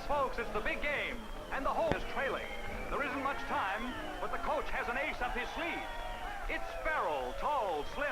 Yes, folks, it's the big game, and the whole is trailing. There isn't much time, but the coach has an ace up his sleeve. It's Farrell, tall, slim.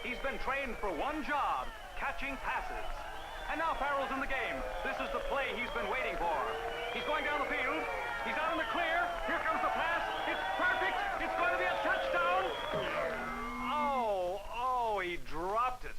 He's been trained for one job, catching passes. And now Farrell's in the game. This is the play he's been waiting for. He's going down the field. He's out in the clear. Here comes the pass. It's perfect. It's going to be a touchdown. Oh, he dropped it.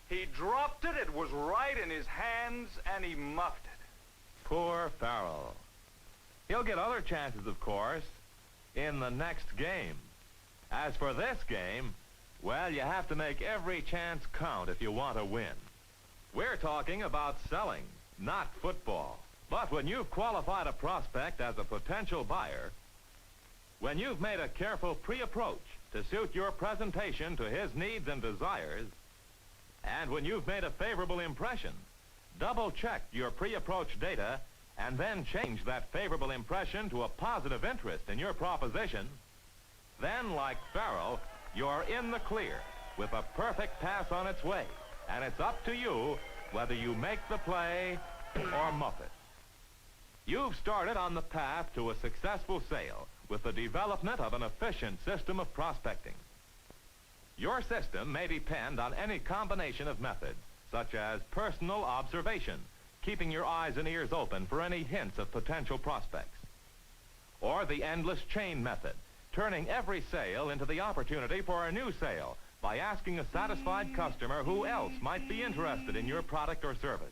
He dropped it. It was right in his hands, and he muffed it. Poor Farrell. He'll get other chances, of course, in the next game. As for this game, well, you have to make every chance count if you want to win. We're talking about selling, not football. But when you've qualified a prospect as a potential buyer, when you've made a careful pre-approach to suit your presentation to his needs and desires, and when you've made a favorable impression, double-check your pre-approach data and then change that favorable impression to a positive interest in your proposition, then, like Farrell, you're in the clear with a perfect pass on its way, and it's up to you whether you make the play or muff it. You've started on the path to a successful sale with the development of an efficient system of prospecting. Your system may depend on any combination of methods, such as personal observation, keeping your eyes and ears open for any hints of potential prospects, or the endless chain method, turning every sale into the opportunity for a new sale by asking a satisfied customer who else might be interested in your product or service,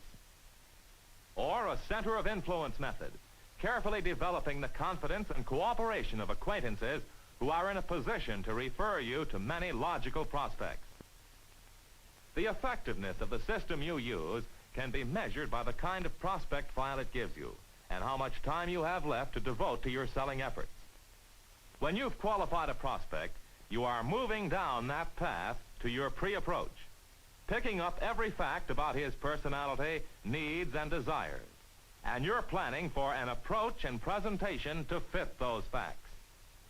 or a center of influence method, carefully developing the confidence and cooperation of acquaintances who are in a position to refer you to many logical prospects. The effectiveness of the system you use can be measured by the kind of prospect file it gives you and how much time you have left to devote to your selling efforts. When you've qualified a prospect, you are moving down that path to your pre-approach, picking up every fact about his personality, needs, and desires, and you're planning for an approach and presentation to fit those facts.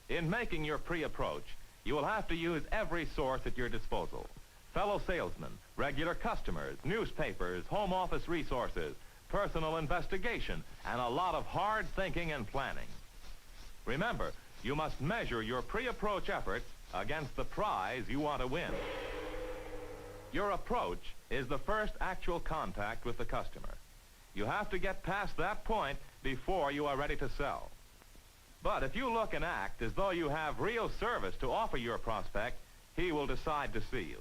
In making your pre-approach, you will have to use every source at your disposal: fellow salesmen, regular customers, newspapers, home office resources, personal investigation, and a lot of hard thinking and planning. Remember, you must measure your pre-approach efforts against the prize you want to win. Your approach is the first actual contact with the customer. You have to get past that point before you are ready to sell. But if you look and act as though you have real service to offer your prospect, he will decide to see you.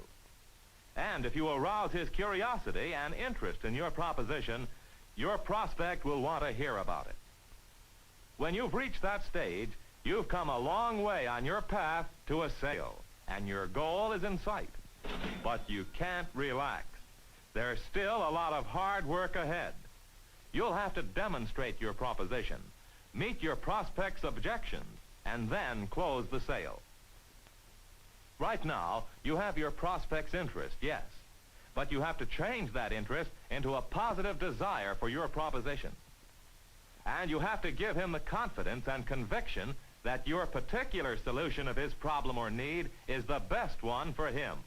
And if you arouse his curiosity and interest in your proposition, your prospect will want to hear about it. When you've reached that stage, you've come a long way on your path to a sale, and your goal is in sight. But you can't relax. There's still a lot of hard work ahead. You'll have to demonstrate your proposition, meet your prospect's objections, and then close the sale. Right now, you have your prospect's interest, yes, but you have to change that interest into a positive desire for your proposition. And you have to give him the confidence and conviction that your particular solution of his problem or need is the best one for him.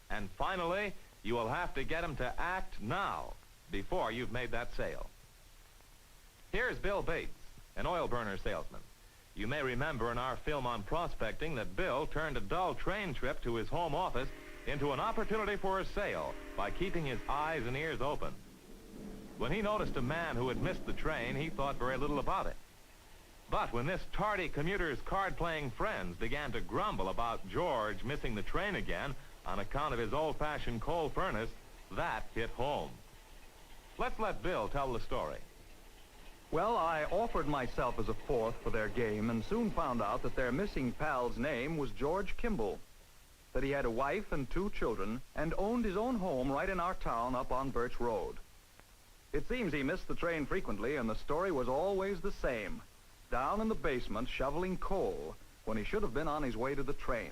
And finally, you will have to get him to act now before you've made that sale. Here's Bill Bates, an oil burner salesman. You may remember in our film on prospecting that Bill turned a dull train trip to his home office into an opportunity for a sale by keeping his eyes and ears open. When he noticed a man who had missed the train, he thought very little about it. But when this tardy commuter's card-playing friends began to grumble about George missing the train again on account of his old-fashioned coal furnace, that hit home. Let's let Bill tell the story. Well, I offered myself as a fourth for their game and soon found out that their missing pal's name was George Kimball, that he had a wife and 2 children and owned his own home right in our town up on Birch Road. It seems he missed the train frequently, and the story was always the same: down in the basement shoveling coal when he should have been on his way to the train.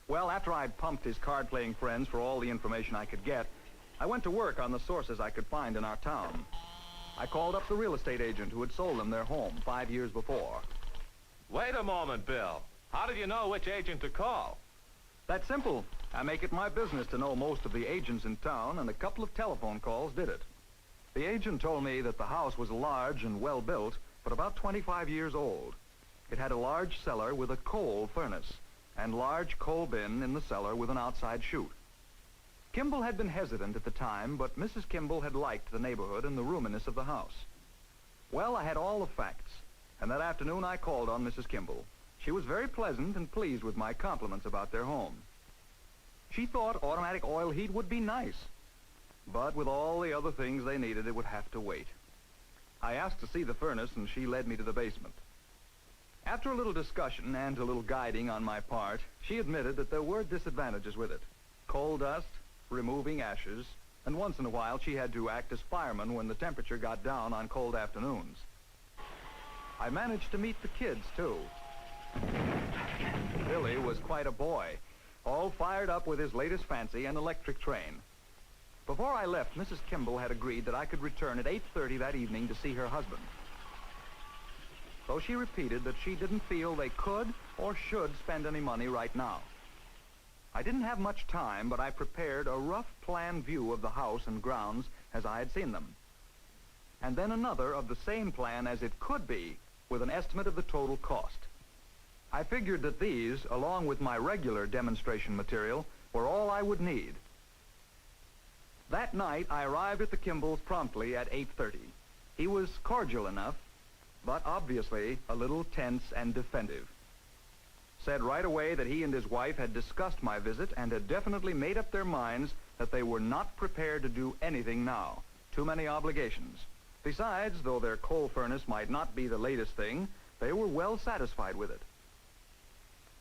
Well, after I'd pumped his card-playing friends for all the information I could get, I went to work on the sources I could find in our town. I called up the real estate agent who had sold them their home 5 years before. Wait a moment, Bill. How did you know which agent to call? That's simple. I make it my business to know most of the agents in town, and a couple of telephone calls did it. The agent told me that the house was large and well built, but about 25 years old. It had a large cellar with a coal furnace, and large coal bin in the cellar with an outside chute. Kimball had been hesitant at the time, but Mrs. Kimball had liked the neighborhood and the roominess of the house. Well, I had all the facts, and that afternoon I called on Mrs. Kimball. She was very pleasant and pleased with my compliments about their home. She thought automatic oil heat would be nice, but with all the other things they needed, it would have to wait. I asked to see the furnace, and she led me to the basement. After a little discussion and a little guiding on my part, she admitted that there were disadvantages with it. Coal dust, removing ashes, and once in a while she had to act as fireman when the temperature got down on cold afternoons. I managed to meet the kids, too. Billy was quite a boy, all fired up with his latest fancy, an electric train. Before I left, Mrs. Kimball had agreed that I could return at 8:30 that evening to see her husband. Though she repeated that she didn't feel they could or should spend any money right now. I didn't have much time, but I prepared a rough plan view of the house and grounds as I had seen them. And then another of the same plan as it could be, with an estimate of the total cost. I figured that these, along with my regular demonstration material, were all I would need. That night, I arrived at the Kimballs promptly at 8:30. He was cordial enough, but obviously a little tense and defensive. Said right away that he and his wife had discussed my visit and had definitely made up their minds that they were not prepared to do anything now. Too many obligations. Besides, though their coal furnace might not be the latest thing, they were well satisfied with it.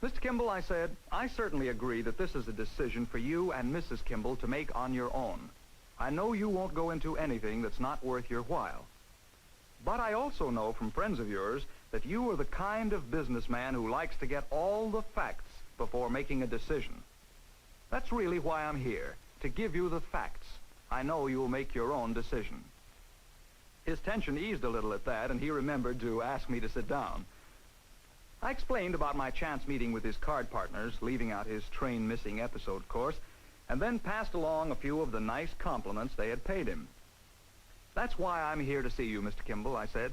Mr. Kimball, I said, I certainly agree that this is a decision for you and Mrs. Kimball to make on your own. I know you won't go into anything that's not worth your while. But I also know from friends of yours that you are the kind of businessman who likes to get all the facts before making a decision. That's really why I'm here, to give you the facts. I know you'll make your own decision. His tension eased a little at that, and he remembered to ask me to sit down. I explained about my chance meeting with his card partners, leaving out his train missing episode, of course, and then passed along a few of the nice compliments they had paid him. That's why I'm here to see you, Mr. Kimball, I said.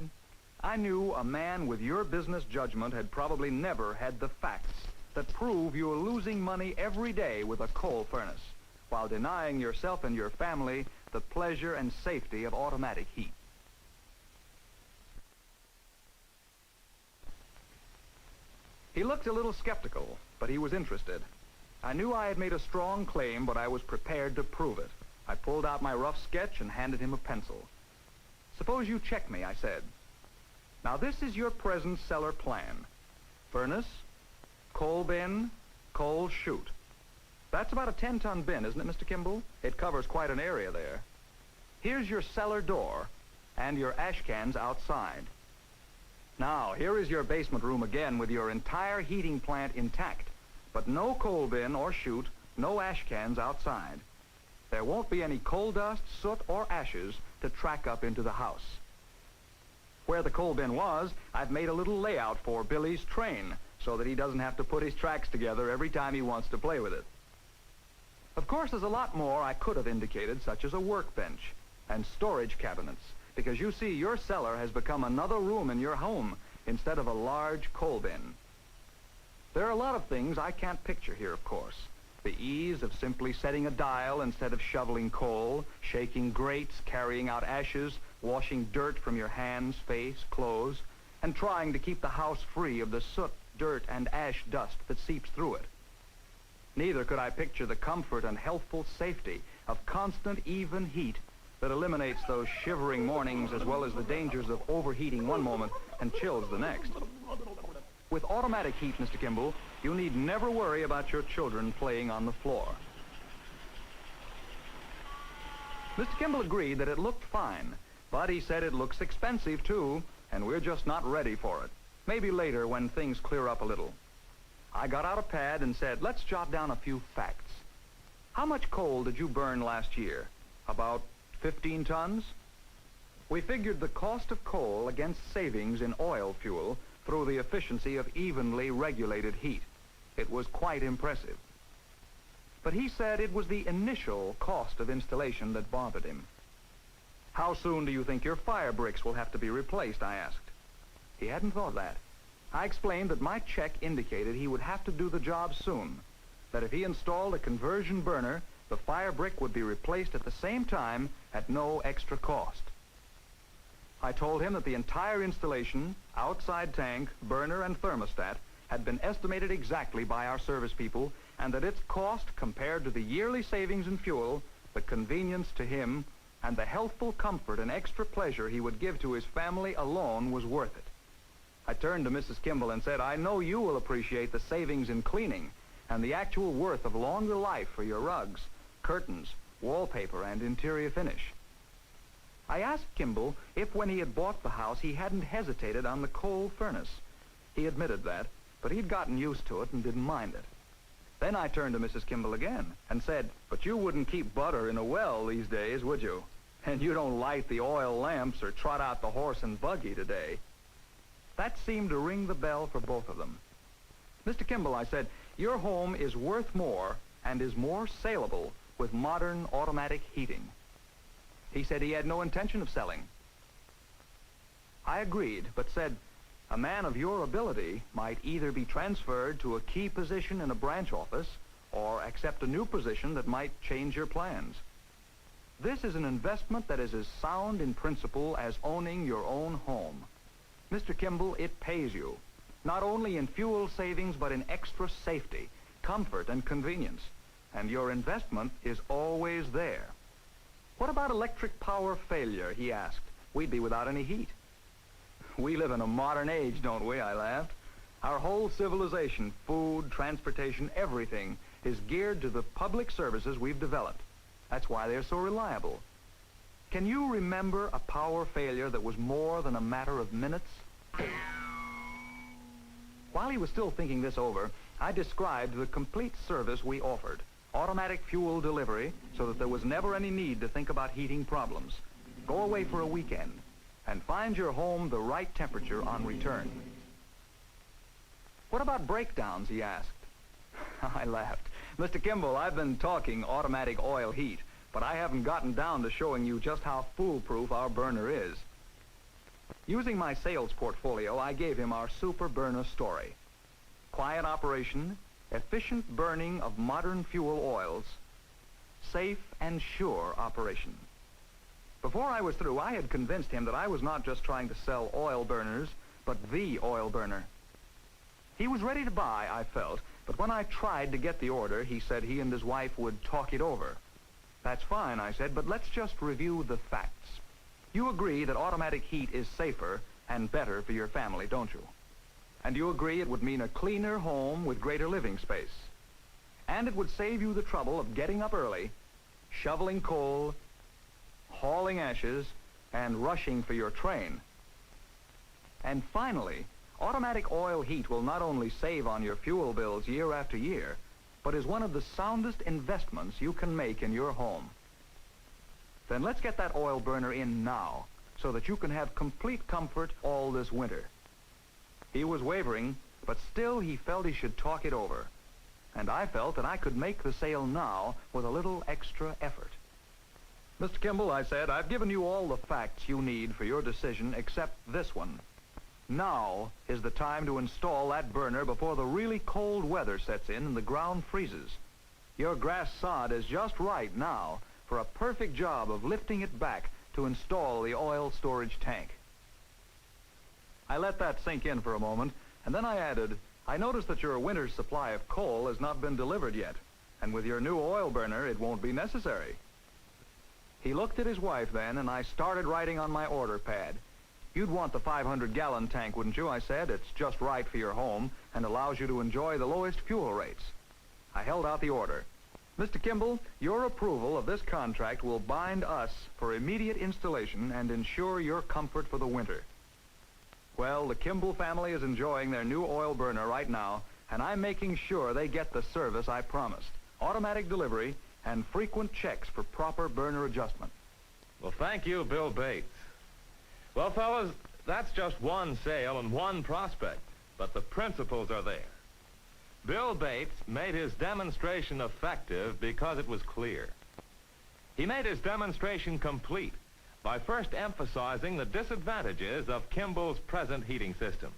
I knew a man with your business judgment had probably never had the facts that prove you're losing money every day with a coal furnace, while denying yourself and your family the pleasure and safety of automatic heat. He looked a little skeptical, but he was interested. I knew I had made a strong claim, but I was prepared to prove it. I pulled out my rough sketch and handed him a pencil. Suppose you check me, I said. Now, this is your present cellar plan. Furnace, coal bin, coal chute. That's about a 10-ton bin, isn't it, Mr. Kimball? It covers quite an area there. Here's your cellar door and your ash cans outside. Now, here is your basement room again with your entire heating plant intact, but no coal bin or chute, no ash cans outside. There won't be any coal dust, soot, or ashes to track up into the house. Where the coal bin was, I've made a little layout for Billy's train so that he doesn't have to put his tracks together every time he wants to play with it. Of course, there's a lot more I could have indicated, such as a workbench and storage cabinets, because you see, your cellar has become another room in your home instead of a large coal bin. There are a lot of things I can't picture here, of course. The ease of simply setting a dial instead of shoveling coal, shaking grates, carrying out ashes, washing dirt from your hands, face, clothes, and trying to keep the house free of the soot, dirt, and ash dust that seeps through it. Neither could I picture the comfort and healthful safety of constant, even heat that eliminates those shivering mornings as well as the dangers of overheating one moment and chills the next. With automatic heat, Mr. Kimball, you need never worry about your children playing on the floor. Mr. Kimball agreed that it looked fine, but he said it looks expensive too, and we're just not ready for it. Maybe later when things clear up a little. I got out a pad and said, let's jot down a few facts. How much coal did you burn last year? About 15 tons? We figured the cost of coal against savings in oil fuel through the efficiency of evenly regulated heat. It was quite impressive. But he said it was the initial cost of installation that bothered him. How soon do you think your fire bricks will have to be replaced, I asked. He hadn't thought of that. I explained that my check indicated he would have to do the job soon, that if he installed a conversion burner, the fire brick would be replaced at the same time at no extra cost. I told him that the entire installation, outside tank, burner, and thermostat had been estimated exactly by our service people, and that its cost compared to the yearly savings in fuel, the convenience to him, and the healthful comfort and extra pleasure he would give to his family alone was worth it. I turned to Mrs. Kimball and said, I know you will appreciate the savings in cleaning and the actual worth of longer life for your rugs, curtains, wallpaper, and interior finish. I asked Kimball if when he had bought the house he hadn't hesitated on the coal furnace. He admitted that, but he'd gotten used to it and didn't mind it. Then I turned to Mrs. Kimball again and said, but you wouldn't keep butter in a well these days, would you? And you don't light the oil lamps or trot out the horse and buggy today. That seemed to ring the bell for both of them. Mr. Kimball, I said, your home is worth more and is more saleable with modern automatic heating. He said he had no intention of selling. I agreed, but said, a man of your ability might either be transferred to a key position in a branch office or accept a new position that might change your plans. This is an investment that is as sound in principle as owning your own home. Mr. Kimball, it pays you, not only in fuel savings, but in extra safety, comfort, and convenience. And your investment is always there. What about electric power failure, he asked. We'd be without any heat. We live in a modern age, don't we? I laughed. Our whole civilization, food, transportation, everything, is geared to the public services we've developed. That's why they're so reliable. Can you remember a power failure that was more than a matter of minutes? While he was still thinking this over, I described the complete service we offered. Automatic fuel delivery, so that there was never any need to think about heating problems. Go away for a weekend, and find your home the right temperature on return. What about breakdowns, he asked. I laughed. Mr. Kimball, I've been talking automatic oil heat, but I haven't gotten down to showing you just how foolproof our burner is. Using my sales portfolio, I gave him our super burner story. Quiet operation, efficient burning of modern fuel oils, safe and sure operation. Before I was through, I had convinced him that I was not just trying to sell oil burners, but the oil burner. He was ready to buy, I felt, but when I tried to get the order, he said he and his wife would talk it over. That's fine, I said, but let's just review the facts. You agree that automatic heat is safer and better for your family, don't you? And you agree it would mean a cleaner home with greater living space. And it would save you the trouble of getting up early, shoveling coal, hauling ashes, and rushing for your train. And finally, automatic oil heat will not only save on your fuel bills year after year, but is one of the soundest investments you can make in your home. Then let's get that oil burner in now, so that you can have complete comfort all this winter. He was wavering, but still he felt he should talk it over. And I felt that I could make the sale now with a little extra effort. Mr. Kimball, I said, I've given you all the facts you need for your decision except this one. Now is the time to install that burner before the really cold weather sets in and the ground freezes. Your grass sod is just right now for a perfect job of lifting it back to install the oil storage tank. I let that sink in for a moment, and then I added, I noticed that your winter's supply of coal has not been delivered yet, and with your new oil burner, it won't be necessary. He looked at his wife then, and I started writing on my order pad. You'd want the 500-gallon tank, wouldn't you? I said. It's just right for your home and allows you to enjoy the lowest fuel rates. I held out the order. Mr. Kimball, your approval of this contract will bind us for immediate installation and ensure your comfort for the winter. Well, the Kimball family is enjoying their new oil burner right now, and I'm making sure they get the service I promised. Automatic delivery and frequent checks for proper burner adjustment. Well, thank you, Bill Bates. Well, fellas, that's just one sale and one prospect, but the principles are there. Bill Bates made his demonstration effective because it was clear. He made his demonstration complete by first emphasizing the disadvantages of Kimball's present heating system,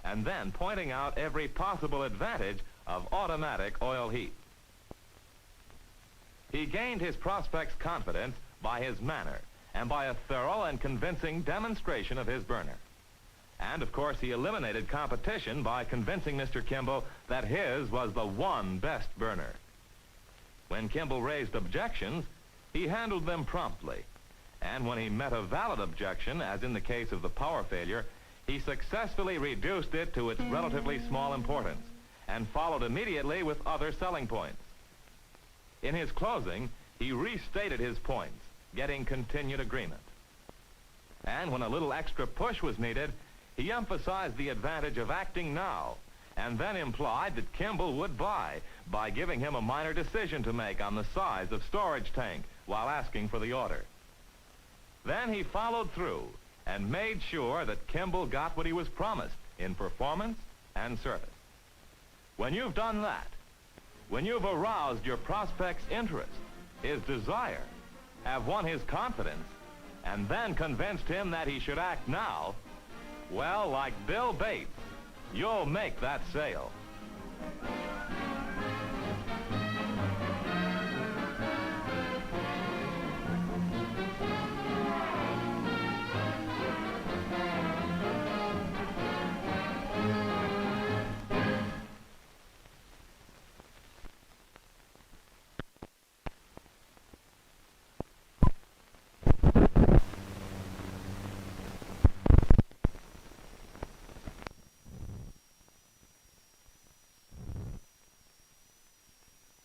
and then pointing out every possible advantage of automatic oil heat. He gained his prospect's confidence by his manner and by a thorough and convincing demonstration of his burner. And, of course, he eliminated competition by convincing Mr. Kimball that his was the one best burner. When Kimball raised objections, he handled them promptly. And when he met a valid objection, as in the case of the power failure, he successfully reduced it to its relatively small importance and followed immediately with other selling points. In his closing, he restated his points, getting continued agreement. And when a little extra push was needed, he emphasized the advantage of acting now, and then implied that Kimball would buy by giving him a minor decision to make on the size of storage tank while asking for the order. Then he followed through and made sure that Kimball got what he was promised in performance and service. When you've done that, when you've aroused your prospect's interest, his desire, have won his confidence, and then convinced him that he should act now, well, like Bill Bates, you'll make that sale.